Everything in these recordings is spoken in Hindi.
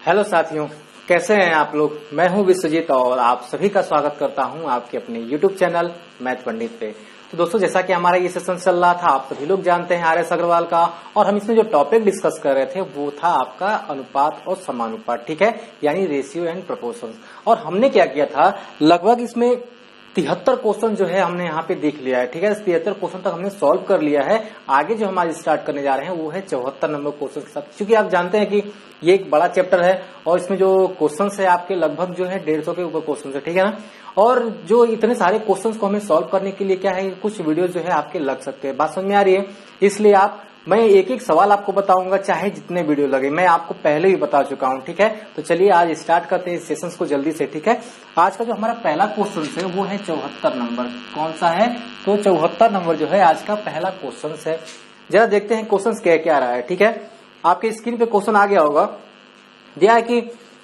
हेलो साथियों, कैसे हैं आप लोग। मैं हूं विश्वजीत और आप सभी का स्वागत करता हूं आपके अपने YouTube चैनल मैथ पंडित पे। तो दोस्तों, जैसा कि हमारा ये सेशन चल रहा था, आप सभी लोग जानते हैं आर.एस. अग्रवाल का, और हम इसमें जो टॉपिक डिस्कस कर रहे थे वो था आपका अनुपात और समानुपात, ठीक है, यानी रेशियो एंड प्रोपोर्शन। और हमने क्या किया था, लगभग इसमें 73 क्वेश्चन जो है हमने यहाँ पे देख लिया है, ठीक है। 73 क्वेश्चन तक हमने सॉल्व कर लिया है। आगे जो हम आज स्टार्ट करने जा रहे हैं वो है 74 नंबर क्वेश्चन के साथ, क्योंकि आप जानते हैं कि ये एक बड़ा चैप्टर है और इसमें जो क्वेश्चन है आपके लगभग जो है 150 के ऊपर क्वेश्चन है, ठीक है ना। और जो इतने सारे क्वेश्चन को हमें सॉल्व करने के लिए क्या है, कुछ वीडियो जो है आपके लग सकते हैं। बात समझ में आ रही है। इसलिए मैं एक एक सवाल आपको बताऊंगा, चाहे जितने वीडियो लगे। मैं आपको पहले ही बता चुका हूं, ठीक है। तो चलिए आज स्टार्ट करते हैं इस सेशंस को जल्दी से, ठीक है। आज का जो हमारा पहला क्वेश्चन है वो है 74 नंबर। कौन सा है? तो 74 नंबर जो है आज का पहला क्वेश्चन है। जरा देखते हैं क्वेश्चन क्या क्या रहा है, ठीक है। आपके स्क्रीन पे क्वेश्चन आ गया होगा। दिया है कि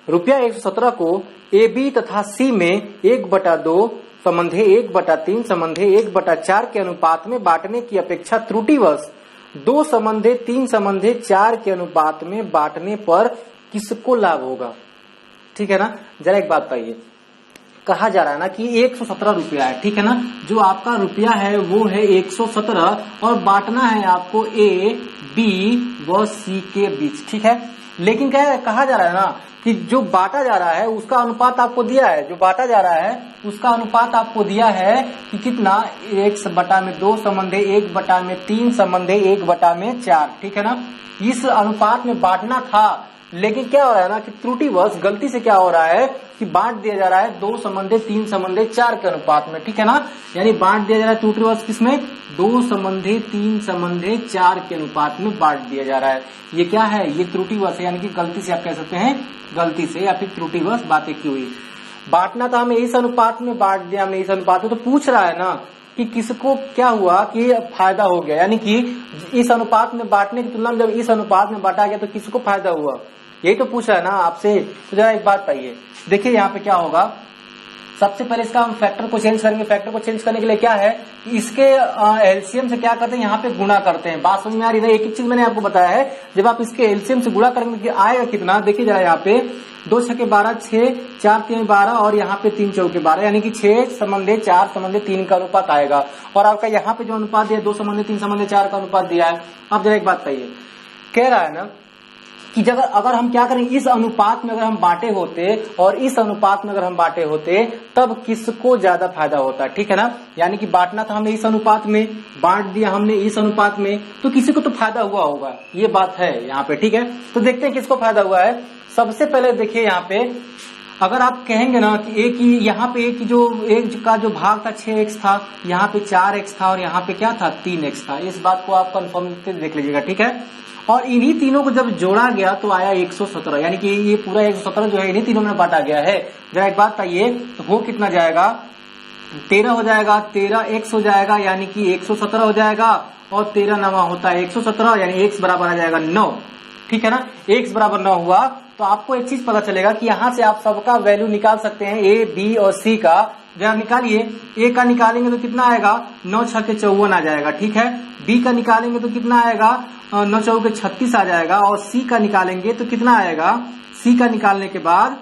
रुपया 117 को ए, बी तथा सी में 1/2 संबंधे 1/3 संबंधे 1/4 के अनुपात में बांटने की अपेक्षा त्रुटिवश 2 संबंधे 3 संबंधे 4 के अनुपात में बांटने पर किसको लाभ होगा, ठीक है ना। जरा एक बात बताइए, कहा जा रहा है ना कि 117 रुपया है, ठीक है ना। जो आपका रुपया है वो है 117 और बांटना है आपको ए, बी व सी के बीच, ठीक है। लेकिन क्या कहा जा रहा है ना कि जो बांटा जा रहा है उसका अनुपात आपको दिया है, जो बांटा जा रहा है उसका अनुपात आपको दिया है कि कितना, 1/2 संबंधे 1/3 संबंधे 1/4, ठीक है ना। इस अनुपात में बांटना था, लेकिन क्या हो रहा है ना कि त्रुटिवश गलती से क्या हो रहा है कि बांट दिया जा रहा है 2 संबंधे 3 संबंधे 4 के अनुपात में, ठीक है ना। यानी बांट दिया जा रहा है त्रुटिवश किसमें, 2 संबंधे 3 संबंधे 4 के अनुपात में बांट दिया जा रहा है। ये क्या है, ये त्रुटिवश है, यानी कि गलती से आप कह सकते हैं, गलती से या फिर त्रुटिवश बातें की हुई। बांटना था हमें इस अनुपात में, बांट दिया हमने इस अनुपात में। तो पूछ रहा है ना कि किसको क्या हुआ कि फायदा हो गया, यानी कि इस अनुपात में बांटने की तुलना में जब इस अनुपात में बांटा गया तो किसको फायदा हुआ, यही तो पूछ रहा है ना आपसे। तो जरा एक बात बताइए, देखिए यहाँ पे क्या होगा। सबसे पहले इसका हम फैक्टर को चेंज करेंगे। फैक्टर को चेंज करने के लिए क्या है कि इसके एलसीएम से क्या करते हैं, यहाँ पे गुणा करते हैं। बात समझ में आ रही है। एक एक चीज मैंने आपको बताया है, जब आप इसके एलसीएम से गुणा करेंगे आएगा कितना, देखिए जरा यहाँ पे 2 6 12, 6 4 3 12 और यहाँ पे 3 4 12, यानी कि 6 संबंधे 4 संबंधे 3 का अनुपात आएगा। और आपका यहाँ पे जो अनुपात दिया 2 संबंधे 3 संबंधे 4 का अनुपात दिया है। अब जरा एक बात बताइए, कह रहा है ना कि अगर हम क्या करें, इस अनुपात में अगर हम बांटे होते और इस अनुपात में अगर हम बांटे होते तब किसको ज्यादा फायदा होता, ठीक है ना। यानी कि बांटना था हमने इस अनुपात में, बांट दिया हमने इस अनुपात में, तो किसी को तो फायदा हुआ होगा, ये बात है यहाँ पे, ठीक है। तो देखते हैं किसको फायदा हुआ है। सबसे पहले देखिए यहाँ पे, अगर आप कहेंगे ना कि एक ही यहाँ पे एक का जो भाग था 6x था, यहाँ पे 4x था और यहाँ पे क्या था 3x था। इस बात को आप कंफर्म देख लीजिएगा, ठीक है। और इन्हीं तीनों को जब जोड़ा गया तो आया 117, यानी कि ये पूरा 117 जो है इन्हीं तीनों में बांटा गया है। जरा एक बात बताइए, तो हो कितना जाएगा, 13 हो जाएगा, 13x हो जाएगा, यानी कि 117 हो जाएगा और 13 9 होता है 117, यानी x बराबर आ जाएगा 9, ठीक है ना। x बराबर 9 हुआ तो आपको एक चीज पता चलेगा कि यहाँ से आप सबका वैल्यू निकाल सकते हैं, a, b और c का। जरा निकालिए, a का निकालेंगे तो कितना आएगा, 9 6 के 54 आ जाएगा, ठीक है। b का निकालेंगे तो कितना आएगा, 9 4 के 36 आ जाएगा। और c का निकालेंगे तो कितना आएगा, c का निकालने के बाद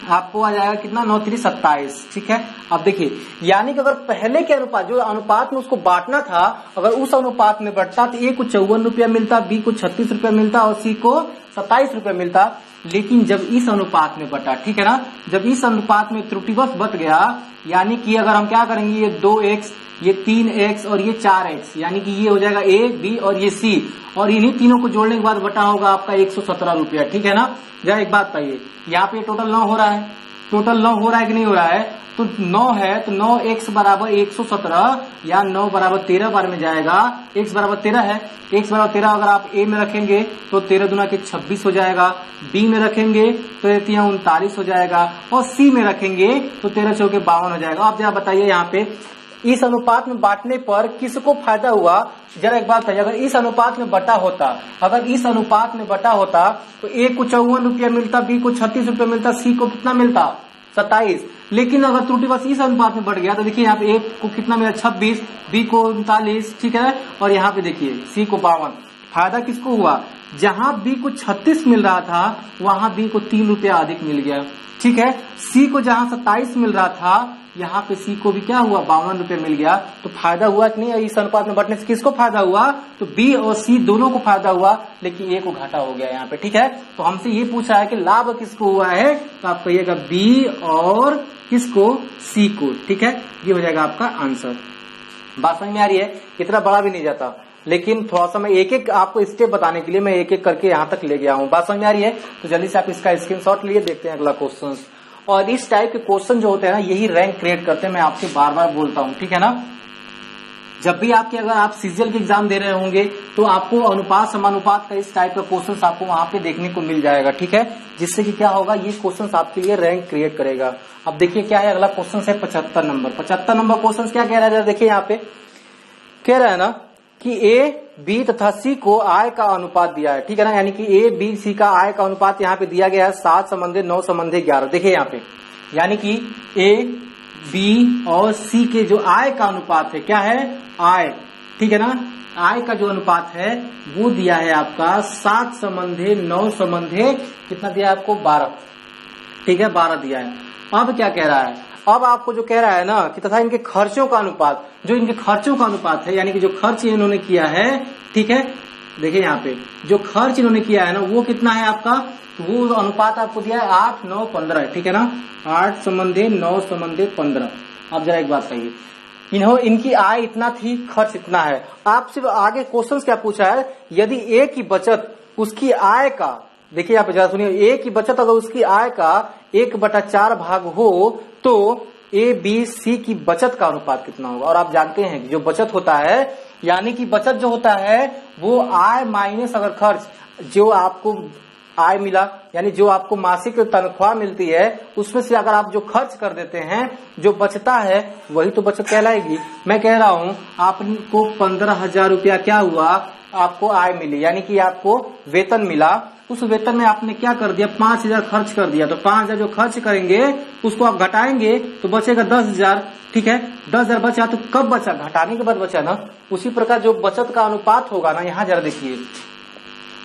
आपको आ जाएगा कितना, 9 3 27, ठीक है। अब देखिए, यानी कि अगर पहले के अनुपात, जो अनुपात में उसको बांटना था, अगर उस अनुपात में बढ़ता तो a को 54 रुपया मिलता, b को 36 रुपया मिलता और c को 27 रुपया मिलता। लेकिन जब इस अनुपात में बटा, ठीक है ना, जब इस अनुपात में त्रुटिवश बच गया, यानी कि अगर हम क्या करेंगे, ये 2x, ये 3x और ये 4x, यानी कि ये हो जाएगा a, b और ये c, और इन्हीं तीनों को जोड़ने के बाद बटा होगा आपका 117 रुपया, ठीक है ना। जरा एक बात बताइए, यहाँ पे टोटल 9 हो रहा है, टोटल 9 हो रहा है कि नहीं हो रहा है, तो 9 है तो 9x बराबर 117 या 9 बराबर 13 बार में जाएगा। x बराबर 13 है, x बराबर 13 अगर आप a में रखेंगे तो 13 दूना के 26 हो जाएगा, b में रखेंगे तो 39 हो जाएगा और c में रखेंगे तो 13 चौके 52 हो जाएगा। आप जरा बताइए यहाँ पे इस अनुपात में बांटने पर किसको फायदा हुआ। जरा एक बात बताइए, अगर इस अनुपात में बटा होता, अगर इस अनुपात में बटा होता तो a को 54 रुपया मिलता, b को 36 रुपया मिलता, c को कितना मिलता 27। लेकिन अगर त्रुटिवश इस अनुपात में बढ़ गया तो देखिए यहाँ पे a को कितना मिला 26, b को 39, ठीक है, और यहाँ पे देखिए c को 52। फायदा किसको हुआ, जहां बी को 36 मिल रहा था वहां बी को 3 रुपया अधिक मिल गया। ठीक है, सी को जहां 27 मिल रहा था यहाँ पे सी को भी क्या हुआ 52 रुपए मिल गया। तो फायदा हुआ कि नहीं इस अनुपात में बढ़ने से? किसको फायदा हुआ? तो बी और सी दोनों को फायदा हुआ, लेकिन ए को घाटा हो गया यहाँ पे। ठीक है, तो हमसे ये पूछा है कि लाभ किसको हुआ है, तो आप कहिएगा बी और किसको? सी को। ठीक है, ये हो जाएगा आपका आंसर। बात समझ में आ रही है? इतना बड़ा भी नहीं जाता, लेकिन थोड़ा सा मैं एक एक आपको स्टेप बताने के लिए मैं एक एक करके यहाँ तक ले गया हूँ। बात समझ में आ रही है? तो जल्दी से आप इसका स्क्रीनशॉट लिए, देखते हैं अगला क्वेश्चन। और इस टाइप के क्वेश्चन जो होते हैं ना, यही रैंक क्रिएट करते हैं। मैं आपसे बार बार बोलता हूँ, ठीक है ना। जब भी आपके अगर आप सीजीएल के एग्जाम दे रहे होंगे तो आपको अनुपात समानुपात का इस टाइप का क्वेश्चन आपको वहां पे देखने को मिल जाएगा। ठीक है, जिससे कि क्या होगा, ये क्वेश्चन आपके लिए रैंक क्रिएट करेगा। अब देखिए क्या है, अगला क्वेश्चन है 75 नंबर। 75 नंबर क्वेश्चन क्या कह रहा है, देखिए यहाँ पे कह रहा है ना कि ए बी तथा सी को आय का अनुपात दिया है। ठीक है ना, यानी कि ए बी सी का आय का अनुपात यहाँ पे दिया गया है 7:9:11। देखिए यहाँ पे, यानी कि ए बी और सी के जो आय का अनुपात है, क्या है, आय। ठीक है ना, आय का जो अनुपात है वो दिया है आपका 7:9 कितना दिया है आपको, 12। ठीक है, 12 दिया है। अब क्या कह रहा है, अब आपको जो कह रहा है ना कि तथा इनके खर्चों का अनुपात, जो इनके खर्चों का अनुपात है, यानी कि जो खर्च इन्होंने किया है, ठीक है, देखिए यहाँ पे जो खर्च इन्होंने किया है ना वो कितना है आपका, वो अनुपात आपको दिया है 8:9:15। ठीक है ना, 8:9:15। अब जरा एक बात कहिए, इनकी आय इतना थी, खर्च इतना है। आपसे आगे क्वेश्चन क्या पूछा है, यदि ए की बचत उसकी आय का, देखिए यहाँ पे जरा सुनिए, ए की बचत अगर उसकी आय का 1/4 भाग हो तो ए बी सी की बचत का अनुपात कितना होगा। और आप जानते हैं कि जो बचत होता है, यानी कि बचत जो होता है वो आय माइनस अगर खर्च, जो आपको आय मिला यानी जो आपको मासिक तनख्वाह मिलती है उसमें से अगर आप जो खर्च कर देते हैं, जो बचता है वही तो बचत कहलाएगी। मैं कह रहा हूं आपको 15,000 रुपया क्या हुआ, आपको आय मिली, यानी कि आपको वेतन मिला। उस वेतन में आपने क्या कर दिया, 5,000 खर्च कर दिया। तो 5,000 जो खर्च करेंगे उसको आप घटाएंगे तो बचेगा 10,000। ठीक है, 10,000 बचा, तो कब बचा, घटाने के बाद बचा ना। उसी प्रकार जो बचत का अनुपात होगा ना, यहाँ जरा देखिए,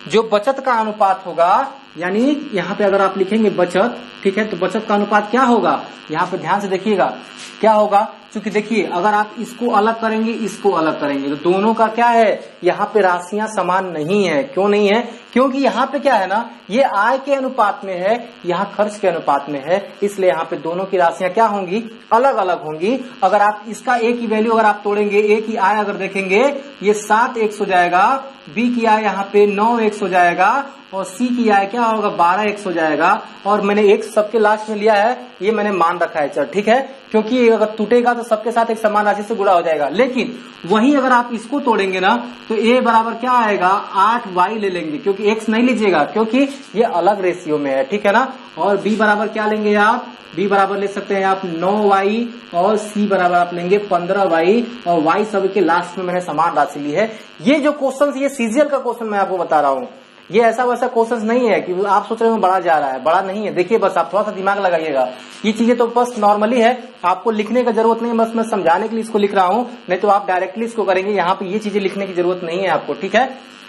जो बचत का अनुपात होगा, यानी यहाँ पे अगर आप लिखेंगे बचत, ठीक है, तो बचत का अनुपात क्या होगा, यहाँ पे ध्यान से देखिएगा क्या होगा। क्योंकि देखिए अगर आप इसको अलग करेंगे, इसको अलग करेंगे, तो दोनों का क्या है, यहाँ पे राशियां समान नहीं है। क्यों नहीं है, क्योंकि यहाँ पे क्या है ना, ये आय के अनुपात में है, यहाँ खर्च के अनुपात में है, इसलिए यहाँ पे दोनों की राशियां क्या होंगी, अलग अलग होंगी। अगर आप इसका ए की वैल्यू अगर आप तोड़ेंगे, ए की आय अगर देखेंगे ये 7x हो जाएगा, बी की आय यहाँ पे 9x हो जाएगा, और सी की आय क्या होगा, 12x हो जाएगा। और मैंने एक सबके लास्ट में लिया है, ये मैंने मान रखा है, चल ठीक है, क्योंकि अगर टूटेगा तो सबके साथ एक समान राशि से गुणा हो जाएगा। लेकिन वहीं अगर आप इसको तोड़ेंगे ना तो a बराबर क्या आएगा, 8y ले लेंगे, क्योंकि x नहीं लीजिएगा क्योंकि ये अलग रेशियो में है। ठीक है ना, और b बराबर क्या लेंगे आप, b बराबर ले सकते हैं आप 9y, और c बराबर आप लेंगे 15y, और y सब के लास्ट में मैंने समान राशि ली है। ये जो क्वेश्चन, ये सीजीएल का क्वेश्चन मैं आपको बता रहा हूँ, ये ऐसा वैसा क्वेश्चन नहीं है कि आप सोच रहे हो बड़ा जा रहा है, बड़ा नहीं है। देखिए बस आप थोड़ा सा दिमाग लगाइएगा, ये चीजें तो बस नॉर्मली है, आपको लिखने का जरूरत नहीं है, बस मैं समझाने के लिए इसको लिख रहा हूँ, नहीं तो आप डायरेक्टली इसको करेंगे, यहाँ पे ये चीजें लिखने की जरूरत नहीं है आपको। ठीक है,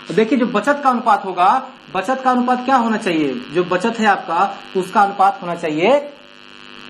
तो देखिए जो बचत का अनुपात होगा, बचत का अनुपात क्या होना चाहिए, जो बचत है आपका उसका अनुपात होना चाहिए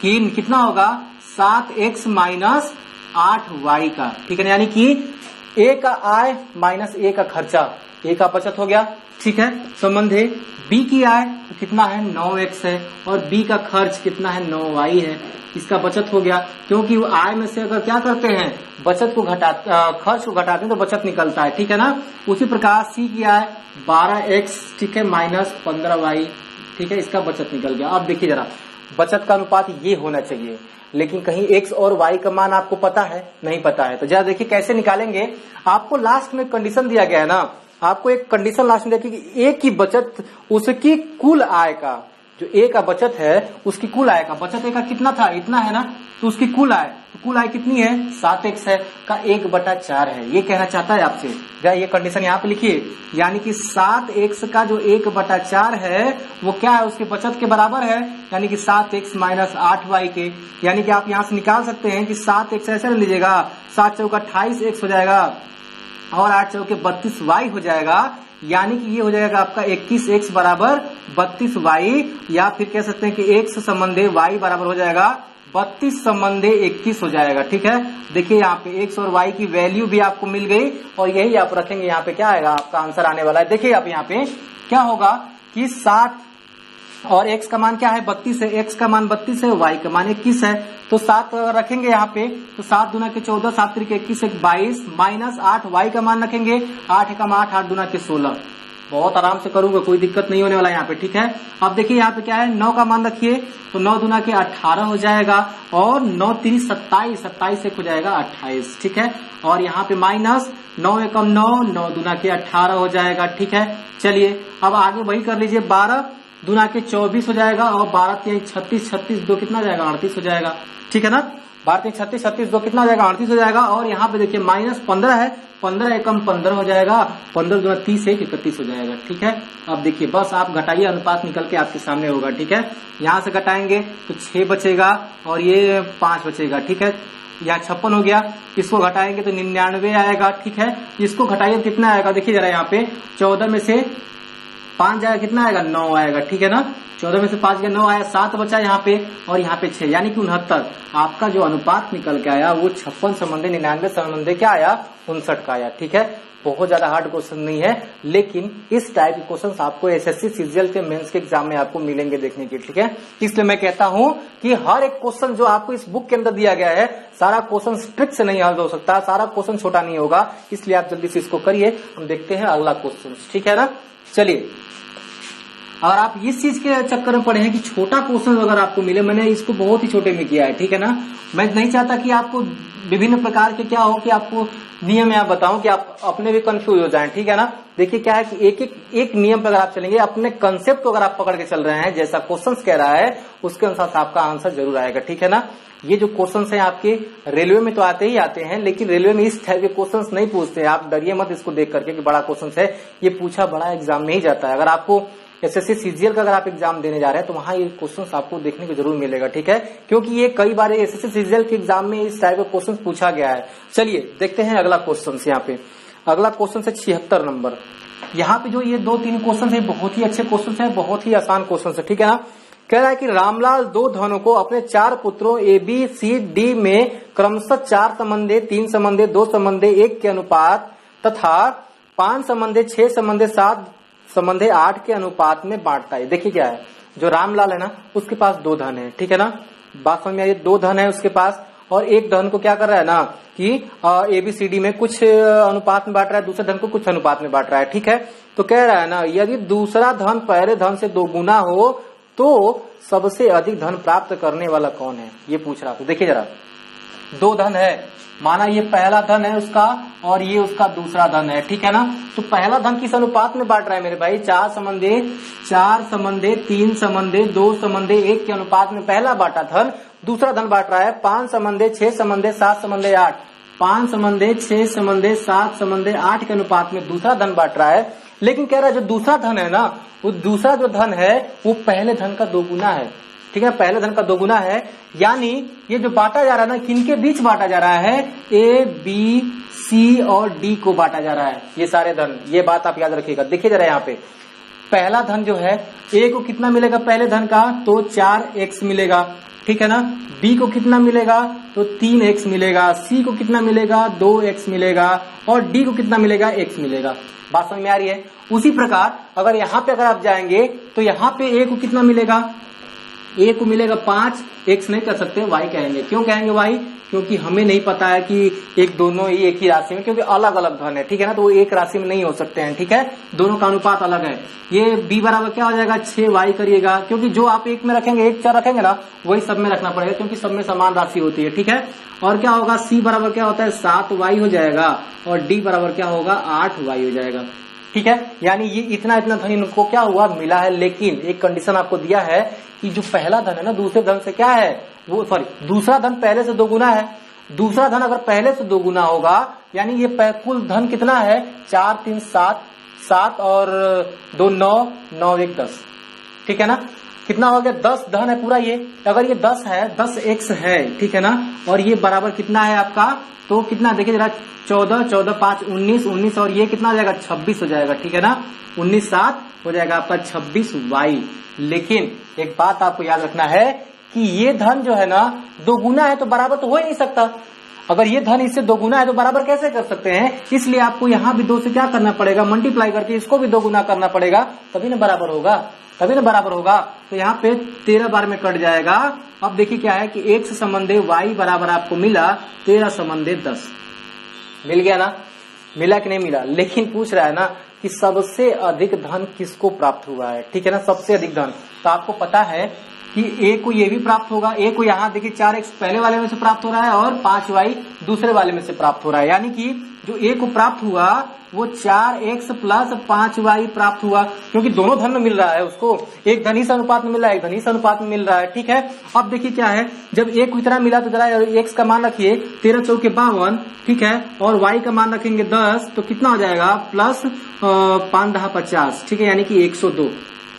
कि कितना होगा, 7x माइनस 8y का। ठीक है ना, यानी कि ए का आय माइनस ए का खर्चा, ए का बचत हो गया। ठीक है, संबंध है बी की आय तो कितना है, 9x है, और बी का खर्च कितना है, 9y है, इसका बचत हो गया। क्योंकि वो आय में से अगर क्या करते हैं, बचत को खर्च को घटाते हैं तो बचत निकलता है। ठीक है ना, उसी प्रकार सी की आय 12x, ठीक है, माइनस 15y, ठीक है, इसका बचत निकल गया। अब देखिए जरा, बचत का अनुपात ये होना चाहिए, लेकिन कहीं x और y का मान आपको पता है, नहीं पता है, तो जरा देखिए कैसे निकालेंगे। आपको लास्ट में कंडीशन दिया गया है ना, आपको एक कंडीशन लास्ट में देखिए कि ए की बचत उसकी कुल आय का, जो ए का बचत है उसकी कुल आय का, बचत ए का कितना था, इतना है ना, तो उसकी कुल आय, तो कुल आय कितनी है, 7x है, का 1/4 है, ये कहना चाहता है आपसे। जरा ये कंडीशन यहाँ पे लिखिए, यानी कि 7x का जो 1/4 है वो क्या है, उसके बचत के बराबर है, यानी कि 7x माइनस 8y के। यानी कि आप यहाँ से निकाल सकते हैं कि 7x ऐसे ले लीजिएगा, 7 चौका 28x हो जाएगा, और 8 चौके 32y हो जाएगा। यानी कि ये हो जाएगा आपका 21x बराबर 32y, या फिर कह सकते हैं कि x संबंधे y बराबर हो जाएगा 32 संबंधे 21 हो जाएगा। ठीक है, देखिए यहाँ पे x और y की वैल्यू भी आपको मिल गई और यही आप रखेंगे, यहाँ पे क्या आएगा आपका आंसर आने वाला है। देखिए आप यहाँ पे क्या होगा कि 60 और x का मान क्या है 32 है, x का मान 32 है, y का मान 21 है, तो 7 रखेंगे यहाँ पे, तो 7 दूना के 14, 7 3 21 22 माइनस 8 y का मान रखेंगे, 8 एकम 8, 8 दूना के 16। बहुत आराम से करूंगा, कोई दिक्कत नहीं होने वाला यहाँ पे। ठीक है, अब देखिए यहाँ पे क्या है 9 का मान रखिए, तो 9 दूना के 18 हो जाएगा और 9 3 27, 27 एक हो जाएगा 28। ठीक है, और यहाँ पे माइनस 9 एकम 9, 9 दूना के 18 हो जाएगा। ठीक है, चलिए अब आगे वही कर लीजिए, 12 दूना के 24 हो जाएगा और 12 3 36, 36 2 कितना हो जाएगा 38 हो जाएगा। ठीक है ना, 12 3 36, 36 2 कितना हो जाएगा 38 हो जाएगा। और यहाँ पे देखिए माइनस 15 है, 15 एकम 15 हो जाएगा, 15 दूना 30 1 31 हो जाएगा। ठीक है, अब देखिए बस आप घटाइए, अनुपात निकल के आपके सामने होगा। ठीक है, यहाँ से घटाएंगे तो 6 बचेगा और ये 5 बचेगा। ठीक है, यहाँ 56 हो गया, इसको घटाएंगे तो 99 आएगा। ठीक है, इसको घटाइए कितना आएगा, देखिए जरा यहाँ पे 14 में से 5 जाएगा कितना आएगा 9 आएगा। ठीक है ना, 14 में से 5 गया 9 आया, 7 बचा यहाँ पे और यहाँ पे 6, यानी कि 69। आपका जो अनुपात निकल के आया वो 56 संबंधे 99 संबंधे क्या आया 59 का आया। ठीक है, बहुत ज्यादा हार्ड क्वेश्चन नहीं है, लेकिन इस टाइप के क्वेश्चन आपको एसएससी सीजीएल के मेंस के एग्जाम में आपको मिलेंगे देखने के। ठीक है, इसलिए मैं कहता हूं कि हर एक क्वेश्चन जो आपको इस बुक के अंदर दिया गया है, सारा क्वेश्चन ट्रिक से नहीं हल हो सकता, सारा क्वेश्चन छोटा नहीं होगा, इसलिए आप जल्दी से इसको करिए। हम देखते हैं अगला क्वेश्चन। ठीक है ना, चलिए अगर आप इस चीज के चक्कर में पड़े हैं कि छोटा क्वेश्चन अगर आपको मिले, मैंने इसको बहुत ही छोटे में किया है। ठीक है ना, मैं नहीं चाहता कि आपको विभिन्न प्रकार के क्या हो कि आपको नियम यहाँ बताऊं कि आप अपने भी कंफ्यूज हो जाएं। ठीक है ना, देखिए क्या है कि एक नियम पर अगर आप चलेंगे, अपने कंसेप्ट को अगर आप पकड़ के चल रहे हैं, जैसा क्वेश्चन कह रहा है उसके अनुसार आपका आंसर जरूर आएगा। ठीक है ना, ये जो क्वेश्चंस हैं आपके रेलवे में तो आते ही आते हैं, लेकिन रेलवे में इस टाइप के क्वेश्चंस नहीं पूछते। आप डरिए मत इसको देख करके कि बड़ा क्वेश्चन है, ये पूछा बड़ा एग्जाम में ही जाता है। अगर आपको एसएससी सीजीएल का अगर आप एग्जाम देने जा रहे हैं तो वहां ये क्वेश्चंस आपको देखने को जरूर मिलेगा। ठीक है, क्योंकि ये कई बार एसएससी सीजीएल के एग्जाम में इस टाइप का क्वेश्चन पूछा गया है। चलिए देखते हैं अगला क्वेश्चन। यहाँ पे अगला क्वेश्चन है 76 नंबर। यहाँ पे जो ये 2-3 क्वेश्चन है बहुत ही अच्छे क्वेश्चन है, बहुत ही आसान क्वेश्चन है। ठीक है ना, कह रहा है कि रामलाल 2 धनों को अपने 4 पुत्रों ए बी सी डी में क्रमशः 4 संबंधे 3 संबंधे 2 संबंधे 1 के अनुपात तथा 5 संबंधे 6 संबंधे 7 संबंधे 8 के अनुपात में बांटता है। देखिए क्या है, जो रामलाल है ना उसके पास 2 धन है। ठीक है ना, बात समझ में आई, 2 धन है उसके पास और एक धन को क्या कर रहा है ना कि एबीसीडी में कुछ अनुपात में बांट रहा है, दूसरे धन को कुछ अनुपात में बांट रहा है। ठीक है, तो कह रहा है ना यदि दूसरा धन पहले धन से 2 गुना हो तो सबसे अधिक धन प्राप्त करने वाला कौन है, ये पूछ रहा। तो देखिए जरा 2 धन है, माना ये पहला धन है उसका और ये उसका दूसरा धन है। ठीक है ना, तो पहला धन किस अनुपात में बांट रहा है मेरे भाई, 4 संबंधे 3 संबंधे 2 संबंधे 1 के अनुपात में पहला बांटा धन। दूसरा धन बांट रहा है 5 संबंधे 6 संबंधे 7 संबंधे 8, 5 संबंधे 6 संबंधे 7 संबंधे 8 के अनुपात में दूसरा धन बांट रहा है। लेकिन कह रहा है जो दूसरा धन है ना, वो दूसरा जो धन है वो पहले धन का 2 गुना है। ठीक है, पहले धन का 2 गुना है, यानी ये जो बांटा जा रहा है ना किनके बीच बांटा जा रहा है, ए बी सी और डी को बांटा जा रहा है ये सारे धन। ये बात आप याद रखिएगा। देखिए जरा यहाँ पे पहला धन जो है ए को कितना मिलेगा पहले धन का, तो 4x मिलेगा। ठीक है ना, बी को कितना मिलेगा तो 3x मिलेगा, सी को कितना मिलेगा 2x मिलेगा और डी को कितना मिलेगा x मिलेगा। बात समझ में आ रही है। उसी प्रकार अगर यहाँ पे अगर आप जाएंगे तो यहाँ पे ए को कितना मिलेगा, ए को मिलेगा 5, x नहीं कर सकते y कहेंगे। क्यों कहेंगे y, क्योंकि हमें नहीं पता है कि एक दोनों ही एक ही राशि में, क्योंकि अलग अलग धन है। ठीक है ना, तो वो एक राशि में नहीं हो सकते हैं। ठीक है, दोनों का अनुपात अलग है। ये b बराबर क्या हो जाएगा 6y करिएगा, क्योंकि जो आप एक में रखेंगे 1 4 रखेंगे ना वही सब में रखना पड़ेगा, क्योंकि सब में समान राशि होती है। ठीक है, और क्या होगा c बराबर क्या होता है 7y हो जाएगा और d बराबर क्या होगा 8y हो जाएगा। ठीक है, यानी ये इतना धन इनको क्या हुआ मिला है। लेकिन एक कंडीशन आपको दिया है कि जो पहला धन है ना दूसरे धन से क्या है वो, दूसरा धन पहले से 2 गुना है। दूसरा धन अगर पहले से 2 गुना होगा यानी ये कुल धन कितना है 4 3 7, 7 और 2 9, 9 1 10। ठीक है ना, कितना हो गया 10 धन है पूरा ये। अगर ये 10 है 10x है, ठीक है ना, और ये बराबर कितना है आपका तो कितना देखिए जरा, 14, 14, 5, 19, 19 और ये कितना हो जाएगा 26 हो जाएगा, ठीक है ना। 19, 7 हो जाएगा आपका 26y। लेकिन एक बात आपको याद रखना है कि ये धन जो है ना दोगुना है तो बराबर तो हो ही नहीं सकता। अगर ये धन इससे दोगुना है तो बराबर कैसे कर सकते हैं, इसलिए आपको यहाँ भी 2 से क्या करना पड़ेगा, मल्टीप्लाई करके इसको भी दोगुना करना पड़ेगा, तभी ना बराबर होगा, तभी ना बराबर होगा। तो यहाँ पे 13 बार में कट जाएगा। अब देखिए क्या है कि 1 से संबंधित y बराबर आपको मिला 13 संबंधित 10। मिल गया ना, मिला कि नहीं मिला। लेकिन पूछ रहा है ना कि सबसे अधिक धन किसको प्राप्त हुआ है, ठीक है ना, सबसे अधिक धन। तो आपको पता है कि a को ये भी प्राप्त होगा, a को यहाँ देखिए 4x पहले वाले में से प्राप्त हो रहा है और 5y दूसरे वाले में से प्राप्त हो रहा है। यानी कि जो a को प्राप्त हुआ वो 4x प्लस 5y प्राप्त हुआ, क्योंकि दोनों धन में मिल रहा है उसको, एक धन इस अनुपात में मिल रहा है, एक धन इस अनुपात में मिल रहा है, ठीक है। अब देखिए क्या है, जब a को इतना मिला तो जरा x का मान रखिए 13 चौके 52, ठीक है, और y का मान रखेंगे 10, तो कितना हो जाएगा प्लस 5 10 50, ठीक है, यानी कि 102।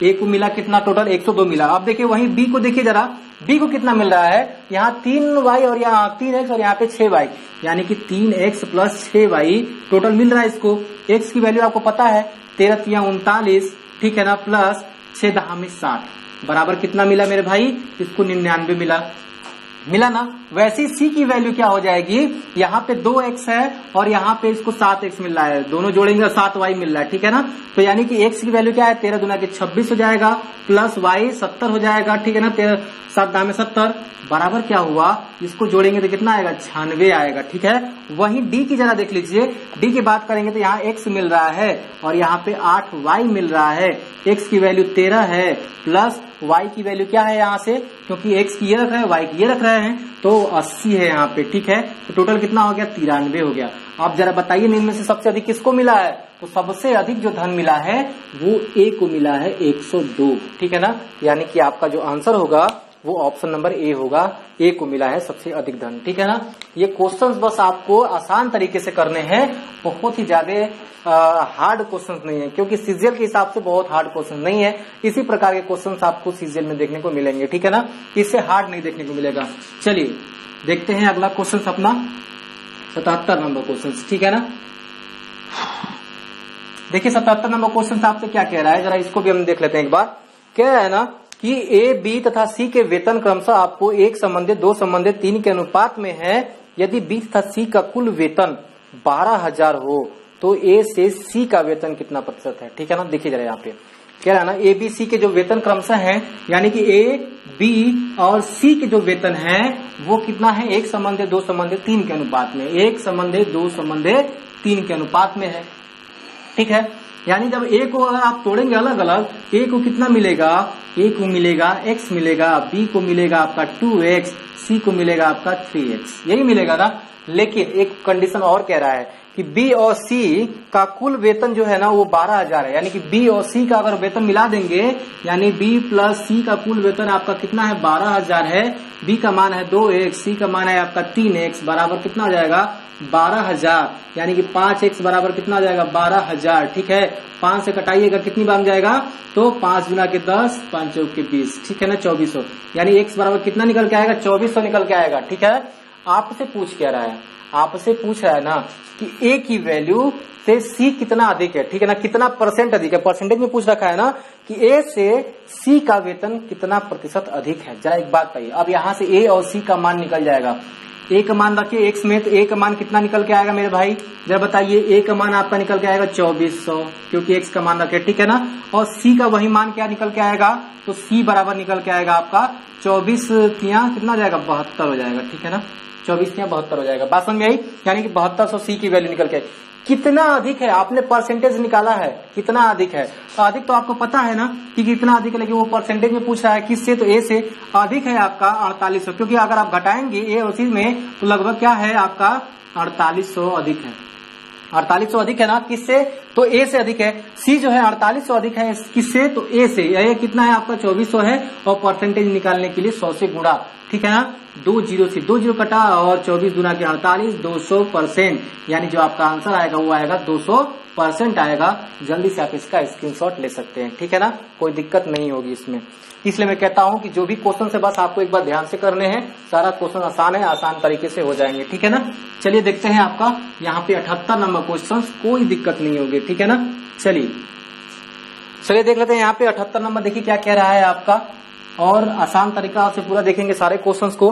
a को मिला कितना टोटल 102 मिला। अब देखिए वहीं b को देखिए जरा, b को कितना मिल रहा है, यहाँ 3y और यहाँ 3x और यहाँ पे 6y, यानी कि 3x प्लस 6y टोटल मिल रहा है इसको। x की वैल्यू आपको पता है 13 तिया 39, ठीक है ना, प्लस 6 10 में 60 बराबर कितना मिला मेरे भाई, इसको 99 मिला ना। वैसे c की वैल्यू क्या हो जाएगी, यहाँ पे 2x है और यहाँ पे इसको 7x मिल रहा है, दोनों जोड़ेंगे 7y मिल रहा है, ठीक है ना। तो यानी कि x की वैल्यू क्या है, 13 दूना के 26 हो जाएगा, प्लस y 70 हो जाएगा, ठीक है ना, 7 10 में 70 बराबर क्या हुआ, इसको जोड़ेंगे तो कितना आएगा 96 आएगा, ठीक है। वहीं d की जरा देख लीजिए, d की बात करेंगे तो यहाँ x मिल रहा है और यहाँ पे 8y मिल रहा है। x की वैल्यू 13 है प्लस y की वैल्यू क्या है यहाँ से, क्योंकि x की ये रख रहे हैं y की ये रख रहे हैं, तो 80 है यहाँ पे, ठीक है। तो टोटल कितना हो गया 93 हो गया। आप जरा बताइए निम्न में से सबसे अधिक किसको मिला है, तो सबसे अधिक जो धन मिला है वो a को मिला है 102, ठीक है ना। यानी कि आपका जो आंसर होगा वो ऑप्शन नंबर ए होगा, ए को मिला है सबसे अधिक धन, ठीक है ना। ये क्वेश्चंस बस आपको आसान तरीके से करने हैं, बहुत ही ज्यादा हार्ड क्वेश्चंस नहीं है, क्योंकि सीजीएल के हिसाब से बहुत हार्ड क्वेश्चन नहीं है। इसी प्रकार के क्वेश्चंस आपको सीजीएल में देखने को मिलेंगे, ठीक है ना, इससे हार्ड नहीं देखने को मिलेगा। चलिए देखते हैं अगला क्वेश्चन अपना 77 नंबर क्वेश्चन, ठीक है ना। देखिए 77 नंबर क्वेश्चन आपसे क्या कह रहा है, जरा इसको भी हम देख लेते हैं एक बार। कह रहा है ना कि ए बी तथा सी के वेतन क्रमशः आपको 1 संबंधित 2 संबंधित 3 के अनुपात में है। यदि बी तथा सी का कुल वेतन 12,000 हो तो ए से सी का वेतन कितना प्रतिशत है, ठीक है ना। देखिए जरा यहाँ पे कह रहा है ना ए बी सी के जो वेतन क्रमशः है, यानी कि ए बी और सी के जो वेतन है वो कितना है, 1 संबंधित 2 संबंधित 3 के अनुपात में, 1 संबंधित 2 संबंधित 3 के अनुपात में है, ठीक है। यानी जब ए को अगर आप तोड़ेंगे अलग अलग, ए को कितना मिलेगा, ए को मिलेगा x मिलेगा, बी को मिलेगा आपका 2x, सी को मिलेगा आपका 3x, यही मिलेगा ना। लेकिन एक कंडीशन और कह रहा है कि बी और सी का कुल वेतन जो है ना वो 12,000 है। यानी कि बी और सी का अगर वेतन मिला देंगे, यानी बी प्लस सी का कुल वेतन आपका कितना है 12,000 है, बी का मान है 2x, सी का मान है आपका 3x, बराबर कितना हो जाएगा 12,000। यानी कि 5x बराबर कितना हो जाएगा 12,000, ठीक है। 5 से कटाइएगा कितनी बार जाएगा, तो 5 गुना के 10, 5 चौक के 20, ठीक है ना, 2400। यानी x बराबर कितना निकल के आएगा 2400 निकल के आएगा, ठीक है। आपसे पूछ क्या रहा है, आपसे पूछ रहा है ना कि a की वैल्यू से c कितना अधिक है, ठीक है ना, कितना परसेंट अधिक है, परसेंटेज में पूछ रखा है ना कि a से c का वेतन कितना प्रतिशत अधिक है। जरा एक बात बताइए, अब यहाँ से a और c का मान निकल जाएगा, a का मान रखिए x में, तो a का मान कितना निकल के आएगा मेरे भाई, जरा बताइए। a का मान आपका निकल के आएगा 2400, क्योंकि x का मान रखे, ठीक है ना। और c का वही मान क्या निकल के आएगा, तो c बराबर निकल के आएगा आपका 24 तिया कितना हो जाएगा 72 हो जाएगा, ठीक है ना, 24 तिया 72 हो जाएगा। बात समझ में आई, यानी कि 7200 c की वैल्यू निकल के आई। कितना अधिक है, आपने परसेंटेज निकाला है कितना अधिक है, तो अधिक तो आपको पता है ना कि कितना अधिक है, लेकिन वो परसेंटेज में पूछ रहा है किससे, तो ए से अधिक है आपका 4800, क्योंकि अगर आप घटाएंगे ए और सी में तो लगभग क्या है आपका 4800 अधिक है, 4800 अधिक है ना, किससे, तो ए से अधिक है। सी जो है 4800 अधिक है किससे, तो ए से। ये कितना है आपका 2400 है, और परसेंटेज निकालने के लिए 100 से गुणा, ठीक है ना, 2 जीरो से 2 जीरो कटा और 24 गुना के 48, 200%, यानी जो आपका आंसर आएगा वो आएगा 200%। परसेंट आएगा, जल्दी से आप इसका स्क्रीनशॉट ले सकते हैं, ठीक है ना, कोई दिक्कत नहीं होगी इसमें। इसलिए मैं कहता हूं कि जो भी क्वेश्चन है बस आपको एक बार ध्यान से करने हैं, सारा क्वेश्चन आसान है, आसान तरीके से हो जाएंगे, ठीक है ना। चलिए देखते हैं आपका यहाँ पे 78 नंबर क्वेश्चन, कोई दिक्कत नहीं होगी, ठीक है ना। चलिए देख लेते हैं यहाँ पे 78 नंबर, देखिए क्या कह रहा है आपका, और आसान तरीका से पूरा देखेंगे सारे क्वेश्चंस को।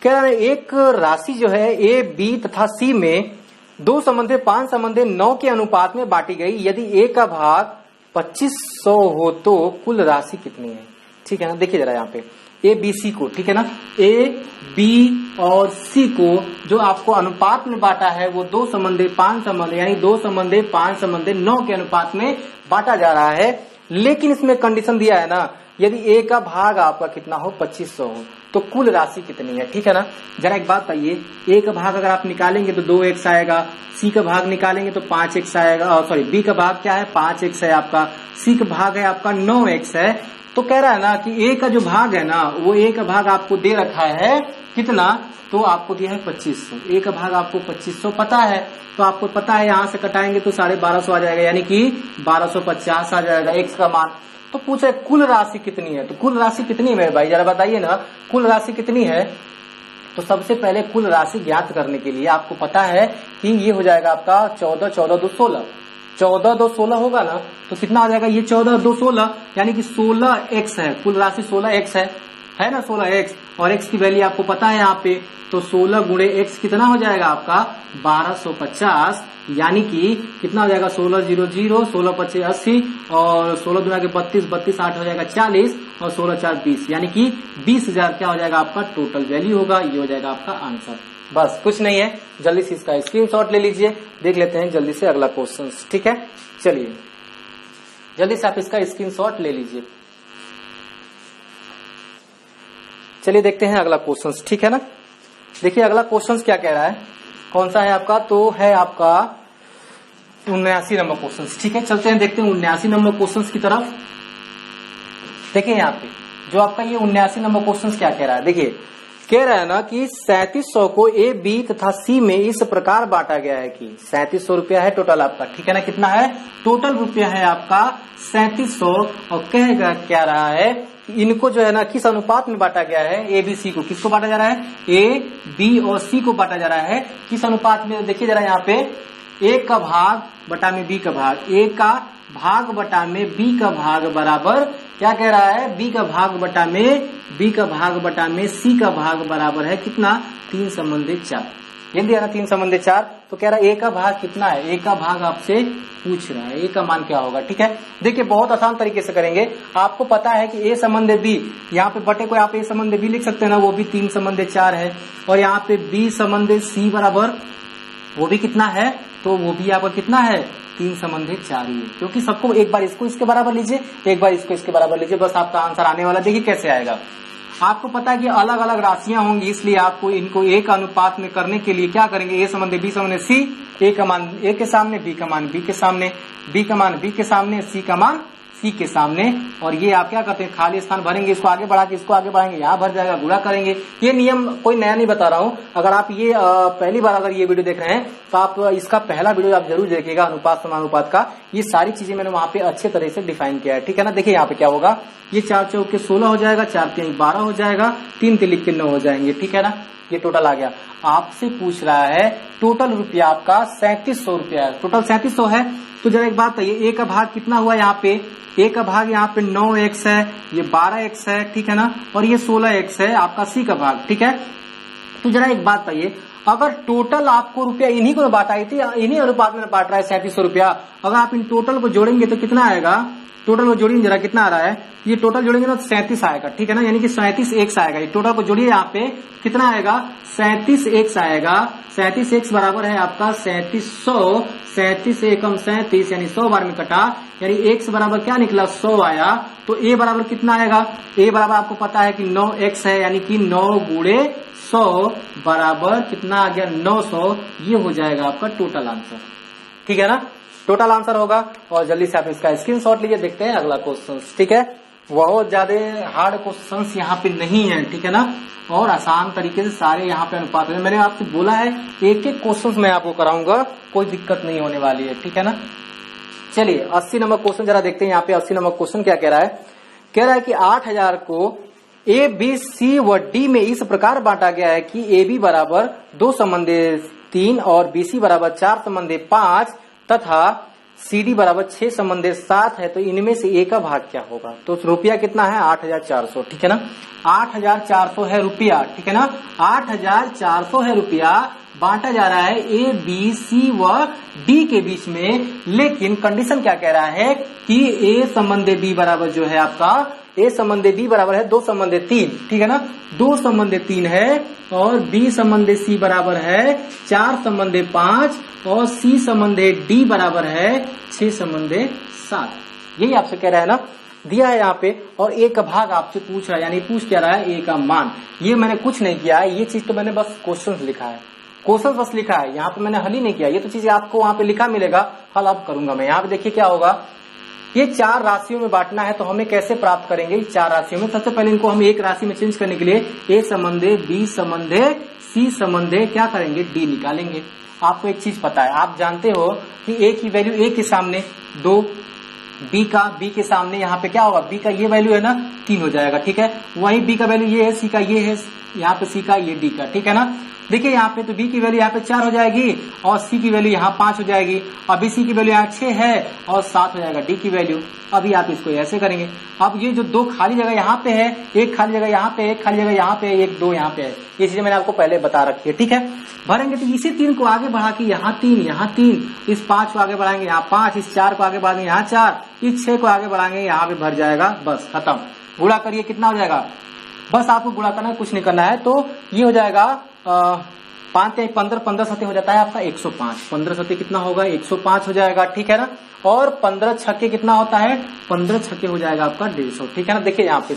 कह रहा है एक राशि जो है ए, बी तथा सी में 2 संबंधे 5 संबंधे 9 के अनुपात में बांटी गई, यदि ए का भाग 2500 हो तो कुल राशि कितनी है, ठीक है ना। देखिए जरा यहाँ पे ए बी सी को, ठीक है ना, ए बी और सी को जो आपको अनुपात में बांटा है वो 2 संबंधे 5 संबंधे, यानी 2 संबंधे 5 संबंधे 9 के अनुपात में बांटा जा रहा है। लेकिन इसमें कंडीशन दिया है ना, यदि ए का भाग आपका कितना हो 2500 हो तो कुल राशि कितनी है, ठीक है ना। जरा एक बात बताइए, ए का भाग अगर आप निकालेंगे तो 2x आएगा, सी का भाग निकालेंगे तो 5x आएगा, सॉरी बी का भाग क्या है 5x है आपका, सी का भाग है आपका 9x है। तो कह रहा है ना कि ए का जो भाग है ना, वो ए का भाग आपको दे रखा है कितना, तो आपको दिया है 2500, ए का भाग आपको 2500 पता है, तो आपको पता है यहाँ से कटाएंगे तो 1250 आ जाएगा, यानी कि 1250 आ जाएगा x का मान। तो पूछे कुल राशि कितनी है, तो कुल राशि कितनी है मेरे भाई, जरा बताइए ना कुल राशि कितनी है। तो सबसे पहले कुल राशि ज्ञात करने के लिए आपको पता है कि ये हो जाएगा आपका 14 14 2 16, 14 2 16 होगा ना, तो कितना आ जाएगा ये 14 2 16, यानी कि 16x है, कुल राशि 16x है ना 16x, और x की वैल्यू आपको पता है यहाँ पे, तो 16 गुणे x कितना हो जाएगा आपका 1250, यानी कि कितना हो जाएगा 16 0 0, 16 25 80, और 16 दुना के 32, 32 8 हो जाएगा 40, और 16 4 20, यानी कि 20,000 क्या हो जाएगा आपका टोटल वैल्यू होगा, ये हो जाएगा आपका आंसर। बस कुछ नहीं है, जल्दी से इसका स्क्रीनशॉट ले लीजिए। देख लेते हैं जल्दी से अगला क्वेश्चन, ठीक है। चलिए जल्दी से आप इसका स्क्रीनशॉट ले लीजिए। चलिए देखते हैं अगला क्वेश्चन, ठीक है ना। देखिए अगला क्वेश्चन क्या कह रहा है, कौन सा है आपका, तो है आपका 79 नंबर क्वेश्चन, ठीक है। चलते हैं देखते हैं 79 नंबर क्वेश्चन की तरफ। देखिए यहाँ पे जो आपका ये 79 नंबर क्वेश्चन क्या कह रहा है, देखिए कह रहा है ना कि 3700 को ए बी तथा सी में इस प्रकार बांटा गया है कि 3700 रुपया है टोटल आपका, ठीक है ना, कितना है टोटल रुपया है आपका 3700, और क्या रहा है कि इनको जो है ना किस अनुपात में बांटा गया है, ए बी सी को, किसको बांटा जा रहा है, ए बी और सी को बांटा जा रहा है, किस अनुपात में, देखिए जरा यहाँ पे ए का भाग बटा में बी का भाग, ए का भाग बटा में बी का भाग बराबर क्या कह रहा है, बी का भाग बटा में बी का भाग बटा में सी का भाग बराबर है कितना 3 संबंधे 4, ये दिया ना 3 संबंधे 4, तो कह रहा है ए का भाग कितना है, ए का भाग आपसे पूछ रहा है, ए का मान क्या होगा, ठीक है। देखिए बहुत आसान तरीके से करेंगे, आपको पता है कि ए संबंधे बी, यहाँ पे बटे को आप ए संबंधे बी लिख सकते हैं ना, वो भी 3 संबंधे 4 है, और यहाँ पे बी संबंधे सी बराबर वो भी कितना है, तो वो भी यहाँ पर कितना है 3 संबंधे 4 ही है, क्योंकि सबको एक बार इसको इसके बराबर लीजिए, एक बार इसको इसके बराबर लीजिए, बस आपका आंसर आने वाला। देखिए कैसे आएगा, आपको पता है कि अलग अलग राशियां होंगी, इसलिए आपको इनको एक अनुपात में करने के लिए क्या करेंगे, ए संबंधे बी संबंधे सी, ए का मान ए के सामने, बी का मान बी के सामने, बी का मान बी के सामने, सी का मान सी के सामने, और ये आप क्या करते हैं खाली स्थान भरेंगे, इसको आगे बढ़ा के इसको आगे बढ़ाएंगे, यहाँ भर जाएगा, गुणा करेंगे। ये नियम कोई नया नहीं बता रहा हूँ, अगर आप ये पहली बार अगर ये वीडियो देख रहे हैं तो आप इसका पहला वीडियो आप जरूर देखिएगा, अनुपात समानुपात का, ये सारी चीजें मैंने वहां पे अच्छे तरह से डिफाइन किया है, ठीक है ना। देखिए यहाँ पे क्या होगा, ये 4 चौके 16 हो जाएगा, 4 3 12 हो जाएगा, 3 3 के 9 हो जाएंगे, ठीक है ना, ये टोटल आ गया। आपसे पूछ रहा है टोटल रुपया आपका 3700 रुपया है, टोटल 3700 है, तो जरा एक बात बताइए ए का भाग कितना हुआ, यहाँ पे ए का भाग यहाँ पे 9x है, ये 12x है, ठीक है ना, और ये 16x है आपका सी का भाग, ठीक है। तो जरा एक बात बताइए, अगर टोटल आपको रुपया इन्हीं को बांटा थी, इन्हीं अनुपात में बांट रहा है 3700 रुपया, अगर आप इन टोटल को जोड़ेंगे तो कितना आएगा, टोटल को जोड़िए जरा कितना आ रहा है, ये टोटल जोड़ेंगे ना 37 आएगा, ठीक है ना, यानी कि 37x आएगा, ये टोटल को जोड़िए यहाँ पे कितना आएगा 37x आएगा, 37x बराबर है आपका 3700, 37 एकम 37 यानी 100 बार में कटा, यानी x बराबर क्या निकला 100 आया, तो a बराबर कितना आएगा, a बराबर आपको पता है कि 9x है, यानी कि 9 गुणे 100 बराबर कितना आ गया 900, ये हो जाएगा आपका टोटल आंसर, ठीक है ना, टोटल आंसर होगा। और जल्दी से आप इसका स्क्रीनशॉट लीजिए, देखते हैं अगला क्वेश्चन, ठीक है। बहुत ज्यादा हार्ड क्वेश्चंस यहाँ पे नहीं है, ठीक है ना, और आसान तरीके से सारे यहाँ पे अनुपात है। मैंने आपसे बोला है एक एक क्वेश्चन मैं आपको कराऊंगा, कोई दिक्कत नहीं होने वाली है, ठीक है ना। चलिए 80 नंबर क्वेश्चन जरा देखते हैं। यहाँ पे 80 नंबर क्वेश्चन क्या कह रहा है? कह रहा है कि 8000 को ए बी सी व डी में इस प्रकार बांटा गया है कि ए बी बराबर 2 संबंधे 3 और बी सी बराबर 4 संबंधे 5 तथा सी डी बराबर 6 संबंधे 7 है, तो इनमें से ए का भाग क्या होगा? तो रुपया कितना है? 8400, ठीक है ना। 8400 है रुपया, ठीक है ना। 8400 है रुपया, बांटा जा रहा है ए बी सी व डी के बीच में, लेकिन कंडीशन क्या कह रहा है कि ए संबंधे बी बराबर जो है आपका, ए संबंधे बी बराबर है 2 संबंधे 3, ठीक है ना। 2 संबंधे 3 है और बी संबंधे सी बराबर है 4 संबंधे 5 और सी संबंधे डी बराबर है 6 संबंधे 7। यही आपसे कह रहा है ना, दिया है यहाँ पे। और ए का भाग आपसे पूछ रहा है, यानी पूछ क्या रहा है? ए का मान। ये मैंने कुछ नहीं किया है, ये चीज तो मैंने बस क्वेश्चन लिखा है, क्वेश्चन बस लिखा है, यहाँ पे मैंने हल ही नहीं किया। ये तो चीजें आपको वहां पे लिखा मिलेगा, हल अब करूंगा मैं। यहाँ पे देखिए क्या होगा, ये 4 राशियों में बांटना है, तो हमें कैसे प्राप्त करेंगे 4 राशियों में? सबसे पहले इनको हम एक राशि में चेंज करने के लिए ए संबंधे बी संबंधे सी संबंधे क्या करेंगे? डी निकालेंगे। आपको एक चीज पता है, आप जानते हो कि ए की वैल्यू ए के सामने 2, बी के सामने यहाँ पे क्या होगा? बी का ये वैल्यू है ना 3 हो जाएगा, ठीक है। वही बी का वैल्यू ये है, सी का ये है, यहाँ पे सी का ये, डी का, ठीक है ना। देखिए यहाँ पे तो बी की वैल्यू यहाँ पे 4 हो जाएगी और सी की वैल्यू यहाँ 5 हो जाएगी, और बी सी की वैल्यू यहाँ 6 है और 7 हो जाएगा डी की वैल्यू। अभी आप इसको ऐसे करेंगे। अब ये जो 2 खाली जगह यहाँ पे है, एक खाली जगह यहाँ पे, एक खाली जगह यहाँ पे, एक 2 यहाँ पे है, ये चीजें मैंने आपको पहले बता रखी है, ठीक है। भरेंगे तो इसी 3 को आगे बढ़ा के यहाँ 3, यहाँ 3, इस 5 को आगे बढ़ाएंगे यहाँ 5, इस 4 को आगे बढ़ाएंगे यहाँ 4, इस 6 को आगे बढ़ाएंगे यहाँ पे भर जाएगा, बस खत्म। गुणा करिए, कितना हो जाएगा? बस आपको गुणा करना है, कुछ नहीं करना है। तो ये हो जाएगा 5 15 15 सते हो जाता है आपका 105। 15 सते कितना होगा? 105 हो जाएगा, ठीक है ना। और 15 छक्के कितना होता है? 15 छक्के हो जाएगा आपका 150, ठीक है ना। देखिए यहाँ पे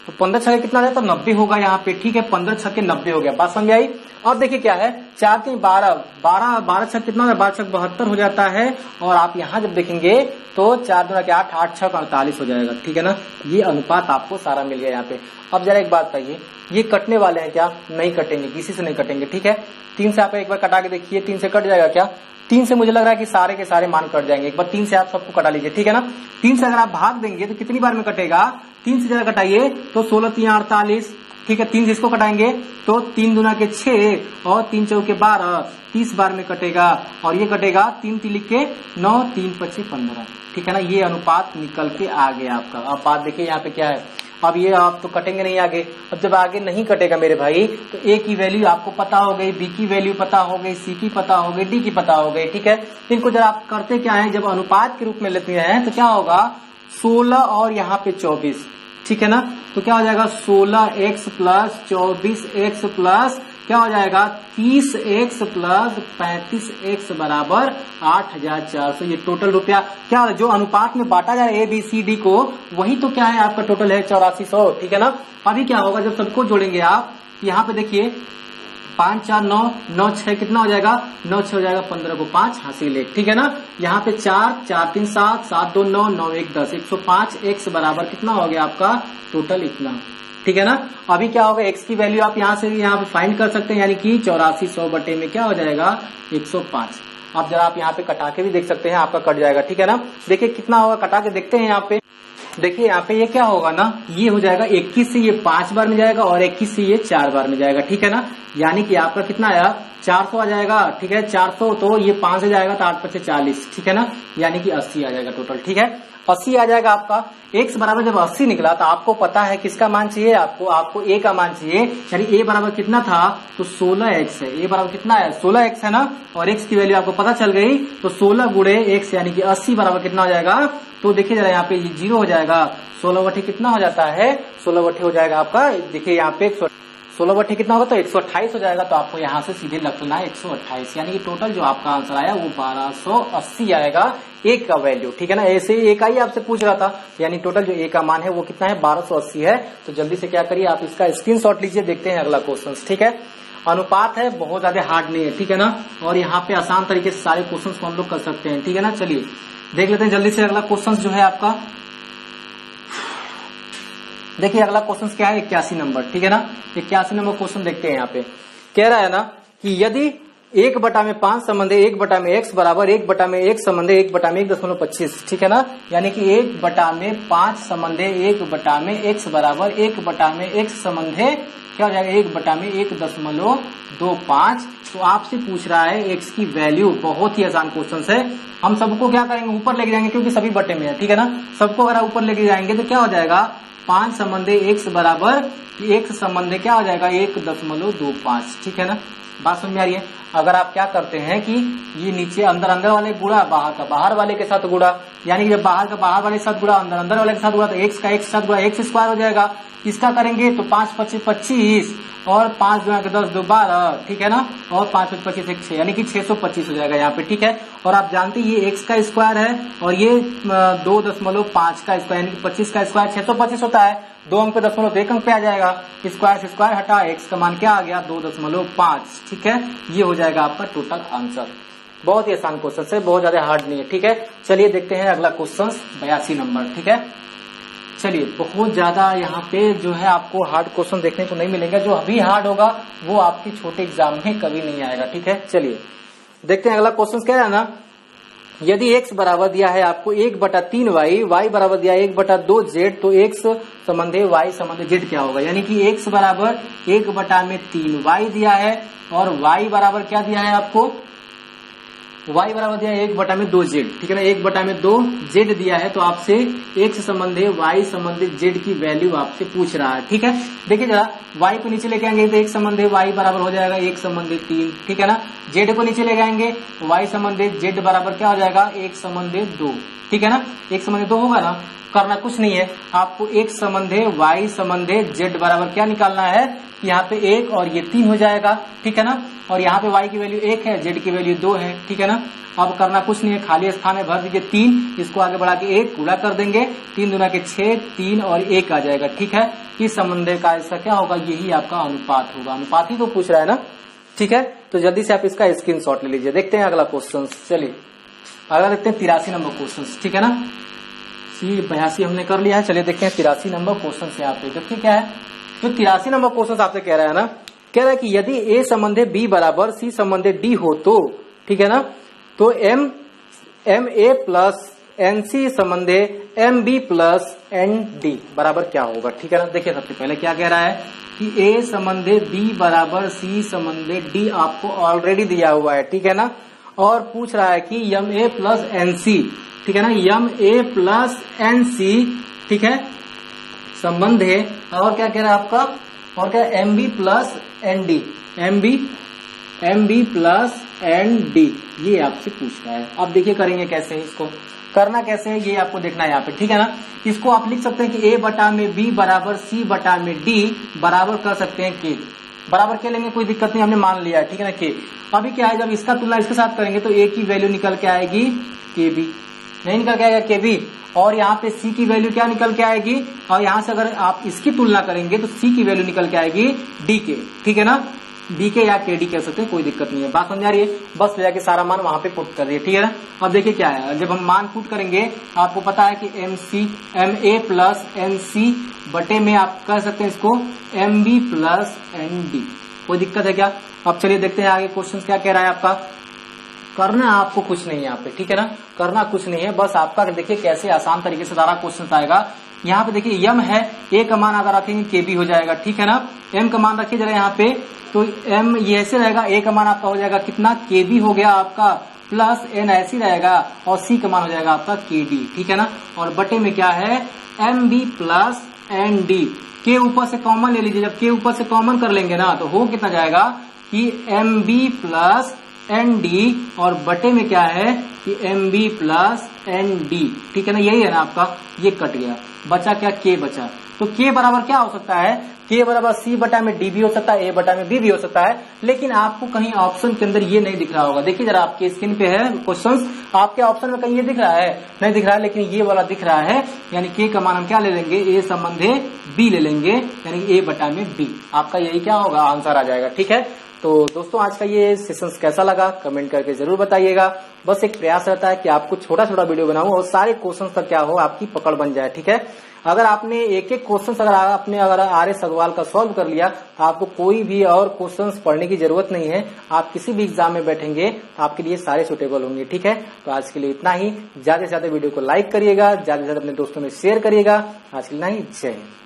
तो 15 छक्के कितना हो जाता है? 90 होगा यहाँ पे, ठीक है। 15 छक्के 90 हो गया, बात समझ आई। अब देखिए क्या है, 4 3 12 छक्के कितना होगा? 12 छक्के 72 हो जाता है। और आप यहाँ जब देखेंगे तो 4 दूना के 8, 8 छक्के 48 हो जाएगा, ठीक है ना। ये अनुपात आपको सारा मिल गया यहाँ पे। अब जरा एक बात कहिए, ये कटने वाले हैं क्या? नहीं कटेंगे, किसी से नहीं कटेंगे, ठीक है। 3 से आप एक बार कटा के देखिए, 3 से कट जाएगा क्या? 3 से मुझे लग रहा है कि सारे के सारे मान कट जाएंगे। एक बार 3 से आप सबको कटा लीजिए, ठीक है ना। 3 से अगर आप भाग देंगे तो कितनी बार में कटेगा? 3 से जरा कटाइए तो 16 3 48, ठीक है। 3 से इसको कटाएंगे तो 3 दूना के 6 और 3 चौके 12, 30 बार में कटेगा। और ये कटेगा 3 लिख के 9, 3 5 15, ठीक है ना। ये अनुपात निकल के आ गया आपका। अब बात देखिए यहाँ पे क्या है, अब ये आप तो कटेंगे नहीं आगे। अब जब आगे नहीं कटेगा मेरे भाई, तो ए की वैल्यू आपको पता हो गई, बी की वैल्यू पता हो गई, सी की पता हो गई, डी की पता हो गई, ठीक है। इनको जब आप करते क्या है, जब अनुपात के रूप में लेते हैं तो क्या होगा? 16 और यहाँ पे 24, ठीक है ना। तो क्या हो जाएगा? 16x प्लस 24x प्लस क्या हो जाएगा? 30x प्लस 35x बराबर 8400। ये टोटल रुपया क्या जो अनुपात में बांटा जा रहा है ए बी सी डी को, वही तो क्या है आपका टोटल है 8400, ठीक है ना। अभी क्या होगा जब सबको जोड़ेंगे आप, यहाँ पे देखिए 5 4 9 9 6 कितना हो जाएगा? 9 6 हो जाएगा, 15 को 5 हासिल 1, ठीक है ना। यहाँ पे 4 4 3 7 7 2 9 9 1 10, 105x बराबर कितना हो गया आपका? टोटल इतना, ठीक है ना। अभी क्या होगा? x की वैल्यू आप यहाँ से यहाँ पे फाइंड कर सकते हैं, यानी कि 8400 बटे में क्या हो जाएगा? 105। आप जरा आप यहाँ पे कटा के भी देख सकते हैं, आपका कट जाएगा, ठीक है ना। देखिए कितना होगा, कटा के देखते हैं यहाँ पे। देखिए यहाँ पे ये क्या होगा ना, ये हो जाएगा 21 से ये 5 बार में जाएगा और 21 से ये 4 बार में जाएगा, ठीक है ना। यानी कि आपका कितना आया? 400 आ जाएगा, ठीक है। 400 तो ये 5 से जाएगा तो 8 5 40, ठीक है ना। यानी कि 80 आ जाएगा टोटल, ठीक है। 80 आ जाएगा आपका। x बराबर जब 80 निकला तो आपको पता है किसका मान चाहिए? आपको a का मान चाहिए, यानी a बराबर कितना था? तो 16x है। a बराबर कितना है? 16x है ना। और x की वैल्यू आपको पता चल गई, तो 16 गुणे x यानी कि 80 बराबर कितना हो जाएगा? तो देखिए जरा यहाँ पे ये 0 हो जाएगा। 16 बटे कितना हो जाता है? 16 बटे हो जाएगा आपका, देखिए यहाँ पे 16 बटे कितना होगा? तो 128 हो जाएगा। तो आपको यहाँ से सीधे लगना है 128, यानी कि टोटल जो आपका आंसर आया वो 1280 आएगा ए का वैल्यू, ठीक है ना। ऐसे ए का ही आपसे पूछ रहा था, यानी टोटल जो ए का मान है वो कितना है? 1280 है। तो जल्दी से क्या करिए, आप इसका स्क्रीनशॉट लीजिए, देखते हैं अगला क्वेश्चन, ठीक है। अनुपात है, बहुत ज्यादा हार्ड नहीं है, ठीक है ना। और यहाँ पे आसान तरीके से सारे क्वेश्चन को हम लोग कर सकते हैं, ठीक है ना। चलिए देख लेते हैं जल्दी से अगला क्वेश्चन जो है आपका। देखिए अगला क्वेश्चन क्या है? 81 नंबर, ठीक है ना। 81 नंबर क्वेश्चन देखते हैं। यहाँ पे कह रहा है ना कि यदि 1 बटा में 5 संबंध 1 बटा में x बराबर 1 बटा में 1 संबंध 1 बटा में 1.25, ठीक है ना। यानी कि 1 बटा में 5 संबंध 1 बटा में x बराबर 1 बटा में x संबंध क्या हो जाएगा 1 बटा में 1.25। तो आपसे पूछ रहा है x की वैल्यू। बहुत ही आसान क्वेश्चन है। हम सबको क्या करेंगे ऊपर लेके जाएंगे क्योंकि सभी बटे में है, ठीक है ना। सबको अगर ऊपर लेके जाएंगे तो क्या हो जाएगा 5 संबंध x बराबर x संबंध क्या हो जाएगा 1.25, ठीक है ना। बात समझ में आ रही है। अगर आप क्या करते हैं कि ये नीचे अंदर वाले गुणा बाहर का बाहर वाले के साथ गुणा, यानी कि जब बाहर का बाहर वाले के साथ गुणा अंदर वाले के साथ गुणा तो x का x के साथ गुणा x स्क्वायर हो जाएगा। इसका करेंगे तो 5 × 5 = 25 और 5 × 10 = 12, ठीक है ना। और 5 × 25 = 6 यानी कि 625 हो जाएगा यहाँ पे, ठीक है। और आप जानते हैं ये x का स्क्वायर है और ये 2.5 का स्क्वायर यानी कि 25 का स्क्वायर 625 होता है। 2 अंक पे दशमलव तो 1 अंक पे आ जाएगा। स्क्वायर से स्क्वायर हटा x का मान क्या आ गया 2.5, ठीक है। ये हो जाएगा आपका टोटल आंसर। बहुत ही आसान क्वेश्चन है, बहुत ज्यादा हार्ड नहीं है, ठीक है। चलिए देखते हैं अगला क्वेश्चन 82 नंबर, ठीक है। चलिए बहुत ज्यादा यहाँ पे जो है आपको हार्ड क्वेश्चन देखने को नहीं मिलेंगे। जो अभी हार्ड होगा वो आपके छोटे एग्जाम में कभी नहीं आएगा, ठीक है। चलिए देखते हैं अगला क्वेश्चन क्या है ना। यदि x बराबर दिया है आपको 1/3y, y बराबर दिया है 1/2z, तो x संबंध y संबंध z क्या होगा। यानी कि x बराबर 1/3y दिया है और y बराबर क्या दिया है आपको, y बराबर दिया है 1/2z, ठीक है ना। 1/2z दिया है तो आपसे x संबंध y संबंध z की वैल्यू आपसे पूछ रहा है, ठीक है। देखिए जरा y को नीचे लेके आएंगे तो x संबंध y बराबर हो जाएगा 1 संबंध 3, ठीक है ना। z को नीचे ले आएंगे y संबंध z बराबर क्या हो जाएगा 1 संबंध 2, ठीक है ना। 1 संबंध 2 होगा ना। करना कुछ नहीं है, आपको एक संबंध y संबंध z बराबर क्या निकालना है, यहाँ पे 1 और ये 3 हो जाएगा, ठीक है ना। और यहाँ पे y की वैल्यू 1 है, z की वैल्यू 2 है, ठीक है ना। अब करना कुछ नहीं है, खाली स्थान में भर दीजिए 3, इसको आगे बढ़ा के 1 गुणा कर देंगे, 3 दूना के 6, 3 और 1 आ जाएगा, ठीक है। इस संबंध का ऐसा क्या होगा, यही आपका अनुपात होगा। अनुपात ही तो पूछ रहा है ना, ठीक है। तो जल्दी से आप इसका स्क्रीनशॉट ले लीजिए। देखते हैं अगला क्वेश्चन। चलिए अगला देखते हैं 83 नंबर क्वेश्चन, ठीक है ना। 82 हमने कर लिया है। चलिए देखते हैं 83 नंबर क्वेश्चन से। आप देखिए क्या है, तो 83 नंबर क्वेश्चन आपसे कह रहा है ना, कह रहा है कि यदि a संबंध b बराबर c संबंध d हो तो, ठीक है ना, तो m a plus N C संबंध M B plus N D बराबर क्या होगा, ठीक है ना। देखिए सबसे पहले क्या कह रहा है कि a संबंध b बराबर c संबंध d आपको ऑलरेडी दिया हुआ है, ठीक है ना। और पूछ रहा है कि यम a प्लस एन सी, ठीक है ना, यम a प्लस एन सी, ठीक है, संबंध है। और क्या कह रहा है आपका, और क्या M B plus N D, M B plus N D, ये आपसे पूछ रहा है। अब देखिए करेंगे कैसे, इसको करना कैसे है ये आपको देखना है यहाँ पे, ठीक है ना। इसको आप लिख सकते हैं कि a बटा में b बराबर c बटा में d बराबर कर सकते हैं k, बराबर के लेंगे, कोई दिक्कत नहीं, हमने मान लिया है, ठीक है ना। k अभी क्या है, जब इसका तुलना इसके साथ करेंगे तो a की वैल्यू निकल के आएगी kb, नहीं निकल के आएगा kb, और यहाँ पे c की वैल्यू क्या निकल के आएगी, और यहाँ से अगर आप इसकी तुलना करेंगे तो c की वैल्यू निकल के आएगी dk, ठीक है ना। dk या kd कह सकते हैं, कोई दिक्कत नहीं है। बात समझ आ रही है, बस ले जाके सारा मान वहां पे पुट कर दिए, ठीक है ना। अब देखिए क्या है, जब हम मान पुट करेंगे आपको पता है कि M A plus N C बटे में आप कह सकते हैं इसको M B plus N D, कोई दिक्कत है क्या। अब चलिए देखते हैं आगे क्वेश्चन क्या कह रहा है आपका। करना आपको कुछ नहीं है यहाँ पे, ठीक है ना, करना कुछ नहीं है, बस आपका देखिए कैसे आसान तरीके से सारा क्वेश्चन आएगा। यहाँ पे देखिए यम है, ए का मान अगर रखेंगे के बी हो जाएगा, ठीक है ना। एम का मान रखिए जरा यहाँ पे, तो एम ये ऐसे रहेगा, ए का मान आपका हो जाएगा कितना, के बी हो गया आपका, प्लस एन ऐसी रहेगा, और सी का मान हो जाएगा आपका के डी, ठीक है ना। और बटे में क्या है, M B plus N D, के ऊपर से कॉमन ले लीजिए, जब के ऊपर से कॉमन कर लेंगे ना तो हो कितना जाएगा कि M B plus N D, और बटे में क्या है कि M B plus N D, ठीक है ना, यही है ना आपका। ये कट गया, बचा क्या, के बचा। तो के बराबर क्या हो सकता है, के बराबर सी बटा में डी भी हो सकता है, ए बटा में बी भी हो सकता है, लेकिन आपको कहीं ऑप्शन के अंदर ये नहीं दिख रहा होगा। देखिए जरा आपके स्क्रीन पे है क्वेश्चंस, आपके ऑप्शन में कहीं ये दिख रहा है, नहीं दिख रहा है, लेकिन ये वाला दिख रहा है, यानी के का मान हम क्या ले लेंगे, ए संबंध बी ले लेंगे, यानी ए बटा में बी, आपका यही क्या होगा, आंसर आ जाएगा, ठीक है। तो दोस्तों आज का ये सेशन कैसा लगा कमेंट करके जरूर बताइएगा। बस एक प्रयास रहता है कि आपको छोटा छोटा वीडियो बनाऊं और सारे क्वेश्चन का क्या हो आपकी पकड़ बन जाए, ठीक है। अगर आपने एक एक क्वेश्चन अगर आर.एस. अग्रवाल का सॉल्व कर लिया तो आपको कोई भी और क्वेश्चन पढ़ने की जरूरत नहीं है। आप किसी भी एग्जाम में बैठेंगे तो आपके लिए सारे सुटेबल होंगे। ठीक है, तो आज के लिए इतना ही। ज्यादा से ज्यादा वीडियो को लाइक करिएगा, ज्यादा से ज्यादा अपने दोस्तों में शेयर करिएगा। आज के लिए इतना ही। जय हिंद।